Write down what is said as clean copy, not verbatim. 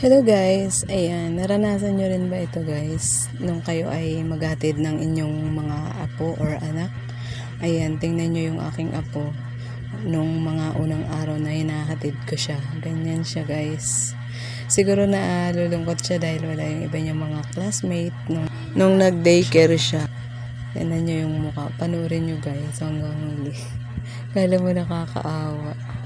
Hello guys, ayan, naranasan nyo rin ba ito guys, nung kayo ay maghatid ng inyong mga apo or anak? Ayan, tingnan nyo yung aking apo, nung mga unang araw na hinahatid ko siya, ganyan siya guys. Siguro na lulungkot siya dahil wala yung iba niyang mga classmate nung nag-daycare siya. Tingnan nyo yung mukha, panoorin nyo guys hanggang huli. Kala mo nakakaawa.